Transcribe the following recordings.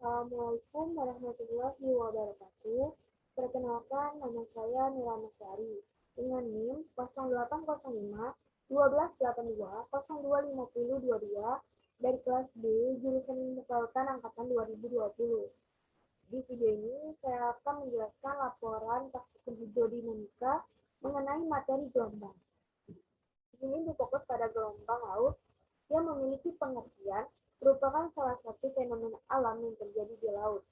Assalamualaikum warahmatullahi wabarakatuh. Perkenalkan, nama saya Nura Masari dengan NIM 0805 1282 025022 dari kelas B jurusan Ilmu Kelautan angkatan 2020. Di video ini saya akan menjelaskan laporan praktikum hidrodinamika mengenai materi gelombang. Ini berfokus pada gelombang laut yang memiliki pengertian merupakan salah satu fenomena alam yang terjadi di laut.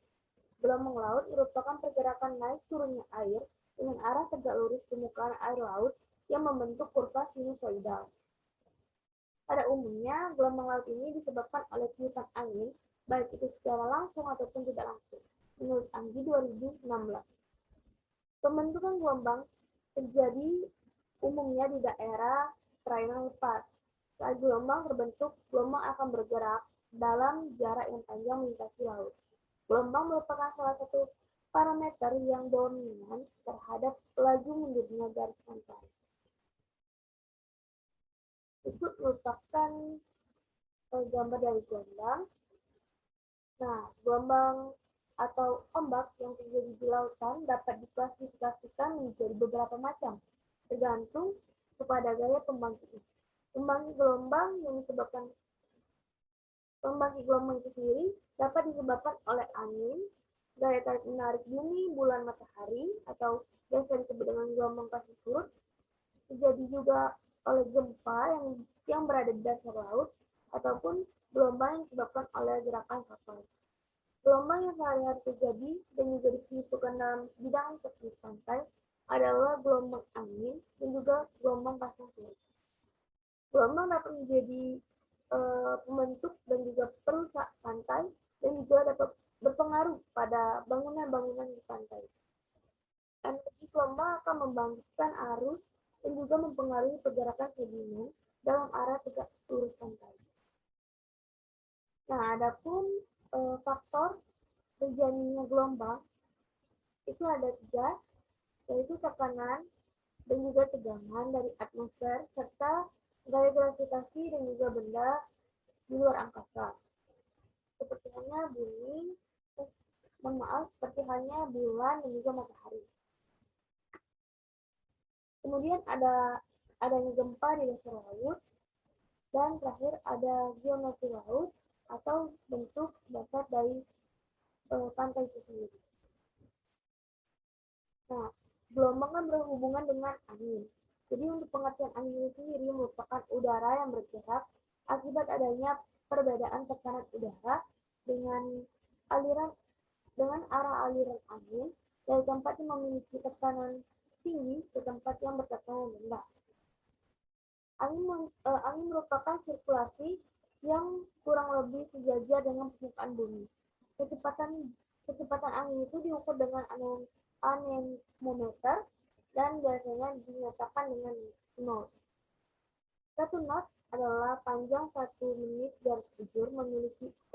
Gelombang laut merupakan pergerakan naik turunnya air dengan arah tegak lurus permukaan air laut yang membentuk kurva sinusoidal. Pada umumnya, gelombang laut ini disebabkan oleh tiupan angin, baik itu secara langsung ataupun tidak langsung, menurut Anggi 2016. Pembentukan gelombang terjadi umumnya di daerah perairan lepas. Saat gelombang terbentuk, gelombang akan bergerak dalam jarak yang panjang melintasi laut. Gelombang merupakan salah satu parameter yang dominan terhadap laju mundurnya garis pantai. Itu merupakan gambar dari gelombang. Nah, gelombang atau ombak yang terjadi di lautan dapat diklasifikasikan menjadi beberapa macam, tergantung kepada gaya pembangkitnya. Pembangkit gelombang itu sendiri dapat disebabkan oleh angin, gaya tarik menarik bumi, bulan, matahari, atau biasa disebut dengan gelombang pasang surut. Terjadi juga oleh gempa yang berada di dasar laut, ataupun gelombang yang disebabkan oleh gerakan kapal. Gelombang yang sehari-hari terjadi dan juga disebutkan dalam bidang teknis pantai adalah gelombang angin dan juga gelombang pasang surut. Gelombang dapat menjadi pembentuk dan juga perusak pantai dan juga dapat berpengaruh pada bangunan-bangunan di pantai. Energi gelombang akan membangkitkan arus dan juga mempengaruhi pergerakan sedimen dalam arah tegak lurus pantai. Nah, adapun faktor terjadinya gelombang itu ada 3, yaitu tekanan dan juga tegangan dari atmosfer serta gaya gravitasi dan juga benda di luar angkasa. Seperti halnya bumi, seperti halnya bulan dan juga matahari. Kemudian adanya gempa di dasar laut, dan terakhir ada geometri laut atau bentuk dasar dari pantai itu sendiri. Nah, gelombang kan berhubungan dengan angin. Jadi untuk pengertian angin itu sendiri merupakan udara yang bergerak akibat adanya perbedaan tekanan udara dengan arah aliran angin dari tempat yang memiliki tekanan tinggi ke tempat yang bertekanan rendah. Angin merupakan sirkulasi yang kurang lebih sejajar dengan permukaan bumi. Kecepatan angin itu diukur dengan anemometer dan biasanya dinyatakan dengan knot. 1 knot adalah panjang 1 menit garis bujur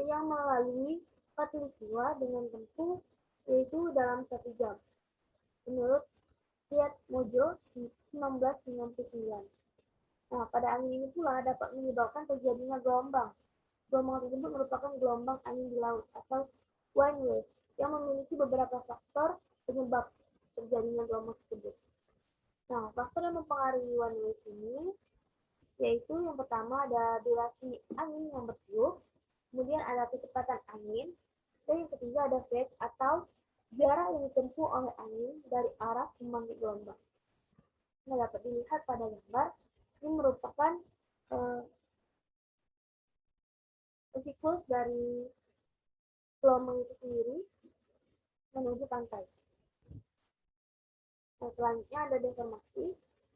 yang melalui khatulistiwa dengan tempuh yaitu dalam 1 jam. Menurut Fiat Mojo 1999. Nah, pada angin ini pula dapat menyebabkan terjadinya gelombang. Gelombang tersebut merupakan gelombang angin di laut atau wind wave yang memiliki beberapa faktor penyebab terjadinya gelombang tersebut. Nah, faktor yang mempengaruhi wind wave ini yaitu yang pertama ada durasi angin yang bertiup, kemudian ada kecepatan angin, dan yang ketiga ada phase atau jarak yang ditempuh oleh angin dari arah pembangkit gelombang. Nah, dapat dilihat pada gambar, ini merupakan siklus dari gelombang itu sendiri menuju pantai. Nah, selanjutnya ada deformasi.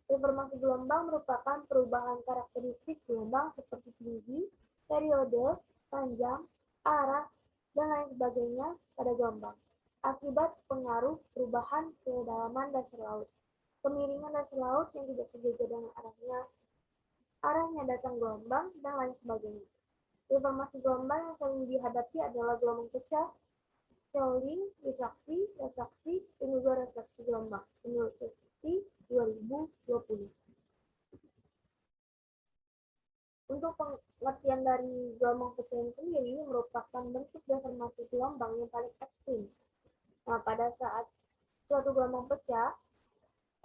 Deformasi gelombang merupakan perubahan karakteristik gelombang seperti tinggi, periode, panjang, arah, dan lain sebagainya pada gelombang akibat pengaruh perubahan kedalaman dasar laut, kemiringan dasar laut yang tidak sejajar dengan arahnya datang gelombang, dan lain sebagainya. Deformasi gelombang yang sering dihadapi adalah gelombang pecah, Schelling, refraksi, dan juga refleksi gelombang menurut SCP 2020. Untuk pengertian dari gelombang pecah sendiri merupakan bentuk deformasi gelombang yang paling ekstrim. Nah, pada saat suatu gelombang pecah,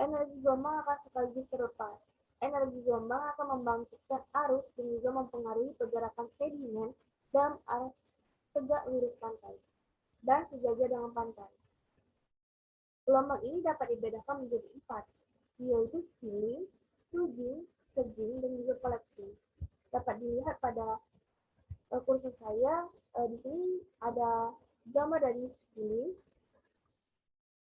energi gelombang akan sekaligus terlepas. Energi gelombang akan membangkitkan arus dan juga mempengaruhi pergerakan sedimen dalam arah tegak lurus pantai dan sejajar dengan pantai. Gelombang ini dapat dibedakan menjadi 4, yaitu spilling, surging, surging, dan juga collecting. Dapat dilihat pada kursus saya, di sini ada gambar dari spilling.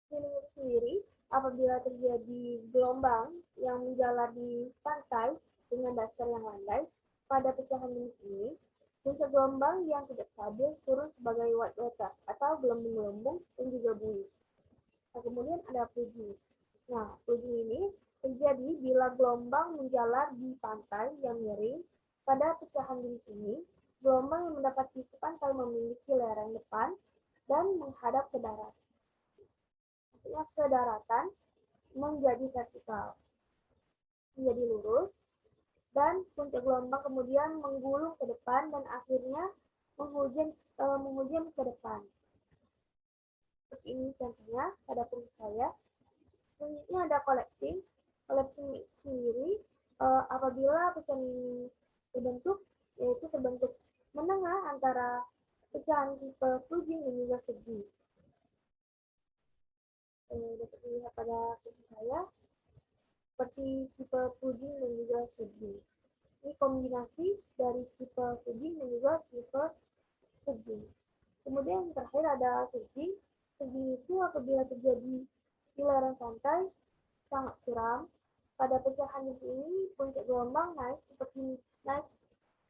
Spilling itu sendiri apabila terjadi gelombang yang menjalar di pantai dengan dasar yang landai, pada pecahan ini, puncak gelombang yang tidak stabil turun sebagai white water atau gelembung-gelembung dan juga buih. Nah, kemudian ada pluging. Nah, pluging ini terjadi bila gelombang menjalar di pantai yang miring. Pada pecahan ini, gelombang yang mendapat sisi pantai memiliki lereng depan dan menghadap ke darat. Artinya ke daratan menjadi vertikal, menjadi lurus, dan puncak gelombang kemudian menggulung ke depan dan akhirnya menghujam ke depan. Seperti ini contohnya pada kursus saya. Selanjutnya ada collecting. Collecting sendiri apabila pecahan ini terbentuk, yaitu terbentuk menengah antara pecahan tipe pluging dan juga segi. Dapat dilihat pada kursus saya seperti tipe pluging dan juga segi. Ini kombinasi dari tipe pluging dan juga tipe segi. Kemudian yang terakhir ada segi. Segi itu apabila terjadi di lereng pantai sangat curam. Pada pecahan ini puncak gelombang naik seperti naik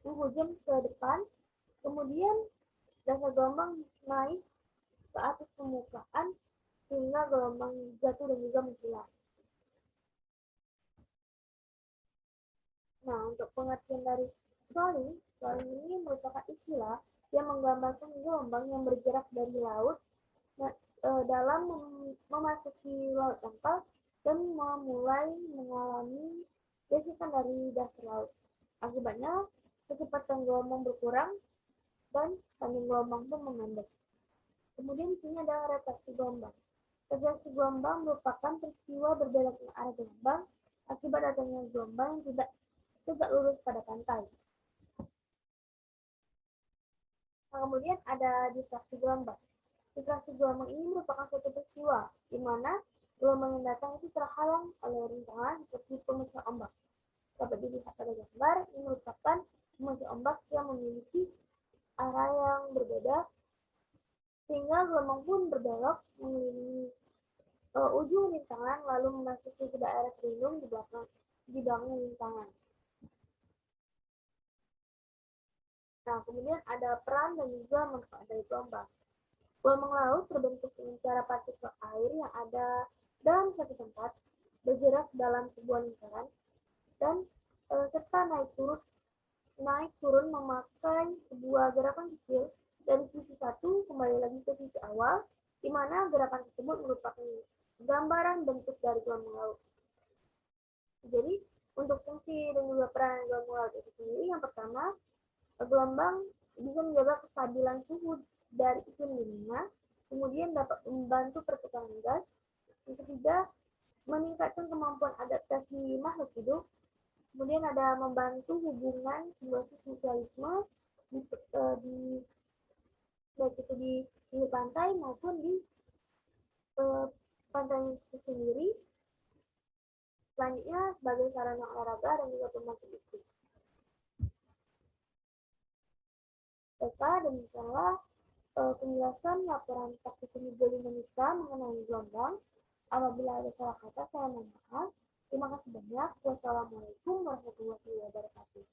menghujam ke depan, kemudian dasar gelombang naik ke atas permukaan sehingga gelombang jatuh dan juga menghilang. Nah, untuk pengertian dari swelling ini merupakan istilah yang menggambarkan gelombang yang bergerak dari laut dalam memasuki laut dangkal dan mulai mengalami gesekan dari dasar laut. Akibatnya, kecepatan gelombang berkurang dan panjang gelombang pun memendek. Kemudian di sini ada refleksi gelombang. Refleksi gelombang merupakan peristiwa berbeloknya arah gelombang akibat adanya gelombang yang tidak tegak lurus pada pantai. Nah, kemudian ada difraksi gelombang. Difraksi gelombang ini merupakan suatu peristiwa di mana gelombang yang datang itu terhalang oleh rintangan seperti pemecah ombak. Dapat dilihat pada gambar, ini merupakan pemecah ombak yang memiliki arah yang berbeda, sehingga gelombang pun berbelok mengelilingi ujung rintangan lalu memasuki ke daerah terlindung di belakang rintangan. Nah, kemudian ada peran dan juga manfaat dari gelombang. Gelombang laut terbentuk dengan cara partikel air yang ada dalam satu tempat bergerak dalam sebuah lingkaran dan serta naik turun memakai sebuah gerakan kecil dari sisi satu kembali lagi ke sisi awal, di mana gerakan tersebut merupakan gambaran bentuk dari gelombang laut. Jadi, untuk fungsi dan juga peran gelombang laut itu sendiri, yang pertama, gelombang bisa menjaga kestabilan suhu dari iklim dunia, kemudian dapat membantu pertukaran gas. Yang ketiga, meningkatkan kemampuan adaptasi makhluk hidup. Kemudian ada membantu hubungan simbiosis mutualisme baik itu di pantai maupun di pantai itu sendiri. Selanjutnya sebagai sarana olahraga dan juga pembangkit listrik. Demikianlah penjelasan laporan praktik Ibu Indonesia mengenai gelombang. Apabila ada salah kata, saya mohon maaf. Terima kasih banyak. Wassalamualaikum warahmatullahi wabarakatuh.